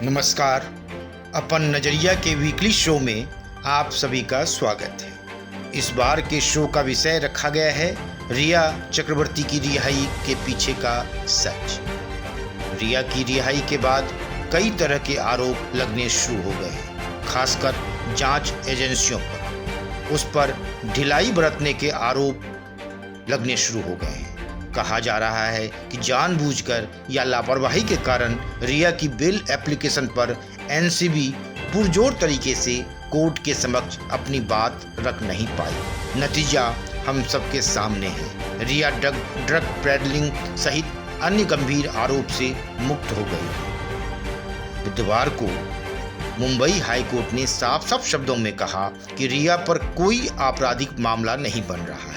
नमस्कार। अपन नज़रिया के वीकली शो में आप सभी का स्वागत है। इस बार के शो का विषय रखा गया है रिया चक्रवर्ती की रिहाई के पीछे का सच। रिया की रिहाई के बाद कई तरह के आरोप लगने शुरू हो गए हैं, खासकर जांच एजेंसियों पर। उस पर ढिलाई बरतने के आरोप लगने शुरू हो गए हैं। कहा जा रहा है कि जानबूझकर या लापरवाही के कारण रिया की बेल एप्लीकेशन पर एनसीबी पुरजोर तरीके से कोर्ट के समक्ष अपनी बात रख नहीं पाई। नतीजा हम सबके सामने है। रिया ड्रग पेडलिंग सहित अन्य गंभीर आरोप से मुक्त हो गई। बुधवार को मुंबई हाईकोर्ट ने साफ शब्दों में कहा कि रिया पर कोई आपराधिक मामला नहीं बन रहा है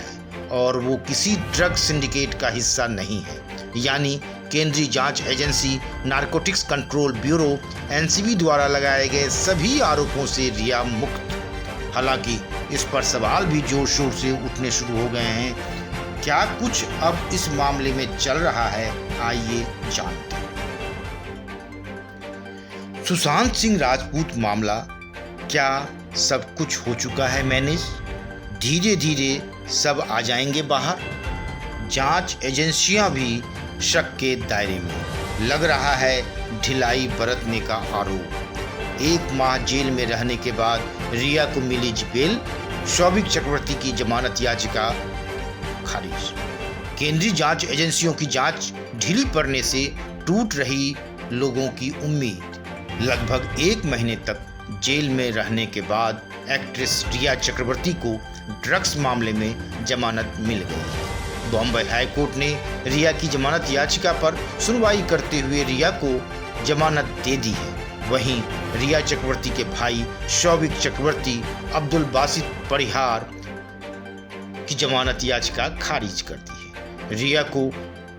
और वो किसी ड्रग सिंडिकेट का हिस्सा नहीं है, यानी केंद्रीय जांच agency narcotics control bureau NCB द्वारा लगाए गए सभी आरोपों से रिया मुक्त। हालांकि इस पर सवाल भी जोर शोर से उठने शुरू हो गए हैं। क्या कुछ अब इस मामले में चल रहा है, आइए जानते हैं। सुशांत सिंह राजपूत मामला, क्या सब कुछ हो चुका है मैनेज? धीरे धीरे सब आ जाएंगे बाहर। जांच एजेंसियां भी शक के दायरे में। लग रहा है ढिलाई बरतने का आरोप। 1 माह जेल में रहने के बाद रिया को मिली बेल, शौविक चक्रवर्ती की जमानत याचिका खारिज। केंद्रीय जांच एजेंसियों की जांच ढीली पड़ने से टूट रही लोगों की उम्मीद। लगभग 1 महीने तक जेल में रहने के बाद एक्ट्रेस रिया चक्रवर्ती को ड्रग्स मामले में जमानत मिल गई। बॉम्बे हाईकोर्ट ने रिया की जमानत याचिका पर सुनवाई करते हुए रिया को जमानत दे दी है। वहीं रिया चक्रवर्ती के भाई शौविक चक्रवर्ती अब्दुल बासित परिहार की जमानत याचिका खारिज कर दी है। रिया को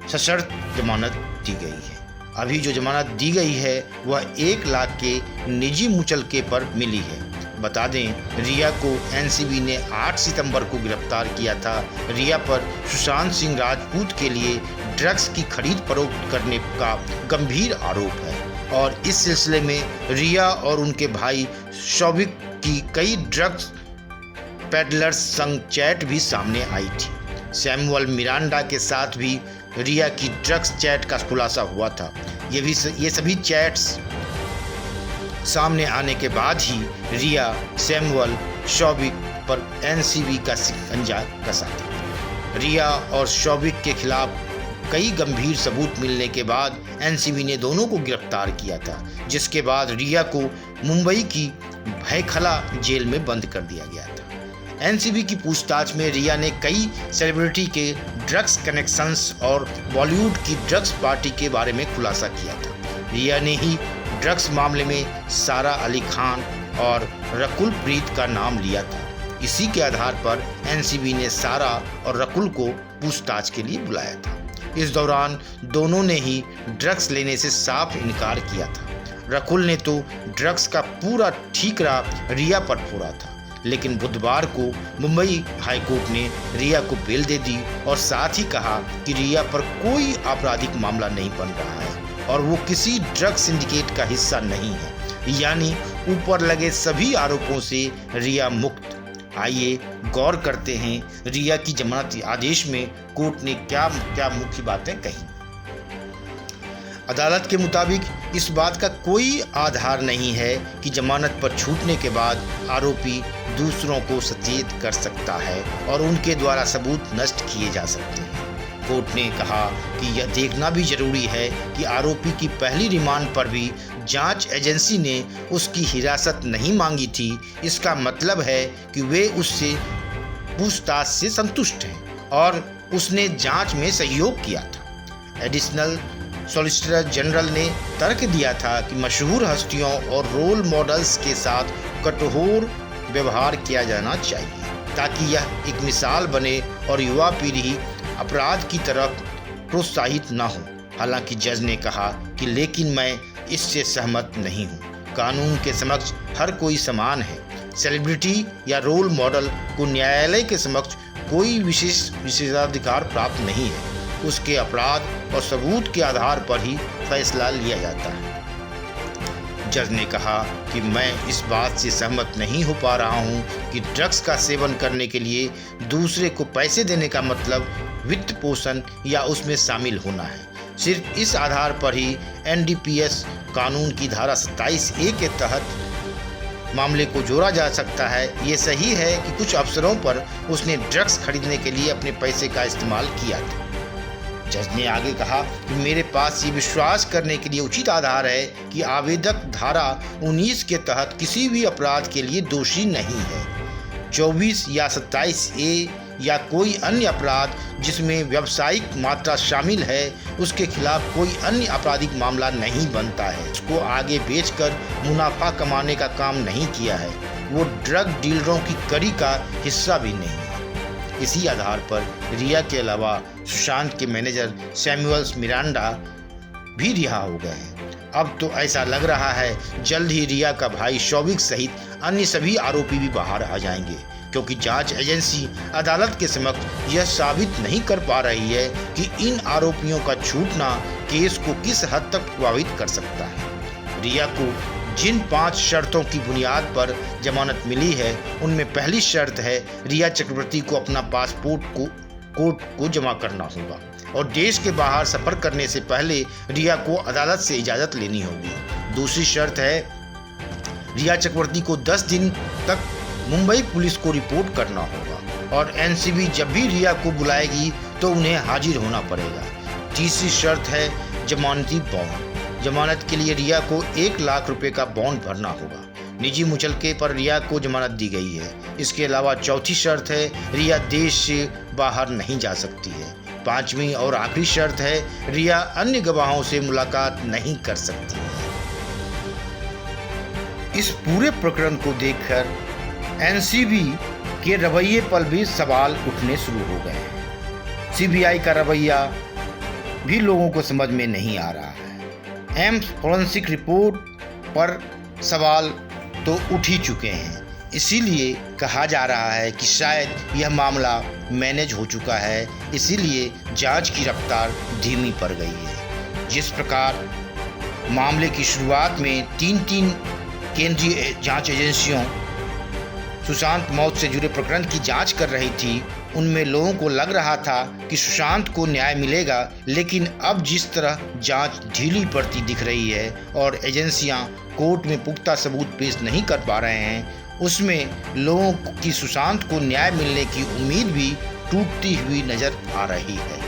सशर्त जमानत दी गई है। अभी जो जमानत दी गई है वह 1 लाख के निजी मुचलके पर मिली है। बता दें, रिया को एनसीबी ने 8 सितंबर को गिरफ्तार किया था। रिया पर सुशांत सिंह राजपूत के लिए ड्रग्स की खरीद फरोख्त करने का गंभीर आरोप है और इस सिलसिले में रिया और उनके भाई शौविक की कई ड्रग्स पेडलर्स संग चैट भी सामने आई थी। सैमुअल मिरांडा के साथ भी रिया की ड्रग्स चैट का खुलासा हुआ था। ये सभी चैट्स सामने आने के बाद ही रिया सैमुअल शौविक पर एनसीबी का शिकंजा कसा था। रिया और शौविक के खिलाफ कई गंभीर सबूत मिलने के बाद एनसीबी ने दोनों को गिरफ्तार किया था, जिसके बाद रिया को मुंबई की भयखला जेल में बंद कर दिया गया था। एनसीबी की पूछताछ में रिया ने कई सेलिब्रिटी के ड्रग्स कनेक्शंस और बॉलीवुड की ड्रग्स पार्टी के बारे में खुलासा किया था। रिया ने ही ड्रग्स मामले में सारा अली खान और रकुल प्रीत का नाम लिया था। इसी के आधार पर एनसीबी ने सारा और रकुल को पूछताछ के लिए बुलाया था। इस दौरान दोनों ने ही ड्रग्स लेने से साफ इनकार किया था। रकुल ने तो ड्रग्स का पूरा ठीकरा रिया पर फोड़ा था, लेकिन बुधवार को मुंबई हाईकोर्ट ने रिया को बेल दे दी और साथ ही कहा कि रिया पर कोई आपराधिक मामला नहीं बन रहा है और वो किसी ड्रग सिंडिकेट का हिस्सा नहीं है, यानी ऊपर लगे सभी आरोपों से रिया मुक्त। आइए गौर करते हैं रिया की जमानत आदेश में कोर्ट ने क्या मुख्य बातें कही। अदालत के मुताबिक इस बात का कोई आधार नहीं है कि जमानत पर छूटने के बाद आरोपी दूसरों को सचेत कर सकता है और उनके द्वारा सबूत नष्ट किए जा सकते हैं। कोर्ट ने कहा कि यह देखना भी जरूरी है कि आरोपी की पहली रिमांड पर भी जांच एजेंसी ने उसकी हिरासत नहीं मांगी थी। इसका मतलब है कि वे उससे पूछताछ से संतुष्ट हैं और उसने जांच में सहयोग किया था। एडिशनल सॉलिसिटर जनरल ने तर्क दिया था कि मशहूर हस्तियों और रोल मॉडल्स के साथ कठोर व्यवहार किया जाना चाहिए ताकि यह एक मिसाल बने और युवा पीढ़ी अपराध की तरफ प्रोत्साहित न हो। हालांकि जज ने कहा कि लेकिन मैं इससे सहमत नहीं हूँ। कानून के समक्ष हर कोई समान है। सेलिब्रिटी या रोल मॉडल को न्यायालय के समक्ष कोई विशेषाधिकार प्राप्त नहीं है। उसके अपराध और सबूत के आधार पर ही फैसला लिया जाता है। जज ने कहा कि मैं इस बात से सहमत नहीं हो पा रहा हूं कि ड्रग्स का सेवन करने के लिए दूसरे को पैसे देने का मतलब वित्त पोषण या उसमें शामिल होना है। सिर्फ इस आधार पर ही एनडीपीएस कानून की धारा 27A के तहत मामले को जोड़ा जा सकता है। ये सही है कि कुछ अवसरों पर उसने ड्रग्स खरीदने के लिए अपने पैसे का इस्तेमाल किया था। जज ने आगे कहा कि मेरे पास ये विश्वास करने के लिए उचित आधार है कि आवेदक धारा 19 के तहत किसी भी अपराध के लिए दोषी नहीं है। 24 या 27A या कोई अन्य अपराध जिसमें व्यावसायिक मात्रा शामिल है उसके खिलाफ कोई अन्य आपराधिक मामला नहीं बनता है। उसको आगे बेचकर मुनाफा कमाने का काम नहीं किया है। वो ड्रग डीलरों की कड़ी का हिस्सा भी नहीं है। इसी आधार पर रिया के अलावा सुशांत के मैनेजर सैमुअल्स मिरांडा भी रिहा हो गए हैं। अब तो ऐसा लग रहा है जल्द ही रिया का भाई शौविक सहित अन्य सभी आरोपी भी बाहर आ जाएंगे, क्योंकि जांच एजेंसी अदालत के समक्ष यह साबित नहीं कर पा रही है कि इन आरोपियों का छूटना केस को किस हद तक प्रभावित कर सकता है। रिया को जिन 5 शर्तों की बुनियाद पर जमानत मिली है उनमें पहली शर्त है रिया चक्रवर्ती को अपना पासपोर्ट को कोर्ट को जमा करना होगा और देश के बाहर सफर करने से पहले रिया को अदालत से इजाज़त लेनी होगी। दूसरी शर्त है रिया चक्रवर्ती को 10 दिन तक मुंबई पुलिस को रिपोर्ट करना होगा और एनसीबी जब भी रिया को बुलाएगी तो उन्हें हाजिर होना पड़ेगा। तीसरी शर्त है जमानती बॉन्ड। जमानत के लिए रिया को 1 लाख रुपए का बॉन्ड भरना होगा। निजी मुचलके पर रिया को जमानत दी गई है। इसके अलावा चौथी शर्त है रिया देश से बाहर नहीं जा सकती है। 5वीं और आखिरी शर्त है रिया अन्य गवाहों से मुलाकात नहीं कर सकती है। इस पूरे प्रकरण को देखकर एनसीबी के रवैये पर भी सवाल उठने शुरू हो गए हैं। सीबीआई का रवैया भी लोगों को समझ में नहीं आ रहा है। एम्स फॉरेंसिक रिपोर्ट पर सवाल तो उठ ही चुके हैं। इसीलिए कहा जा रहा है कि शायद यह मामला मैनेज हो चुका है, इसीलिए जांच की रफ्तार धीमी पड़ गई है। जिस प्रकार मामले की शुरुआत में 3 केंद्रीय जांच एजेंसियों सुशांत मौत से जुड़े प्रकरण की जांच कर रही थी, उनमें लोगों को लग रहा था कि सुशांत को न्याय मिलेगा, लेकिन अब जिस तरह जांच ढीली पड़ती दिख रही है और एजेंसियां कोर्ट में पुख्ता सबूत पेश नहीं कर पा रहे हैं, उसमें लोगों की सुशांत को न्याय मिलने की उम्मीद भी टूटती हुई नजर आ रही है।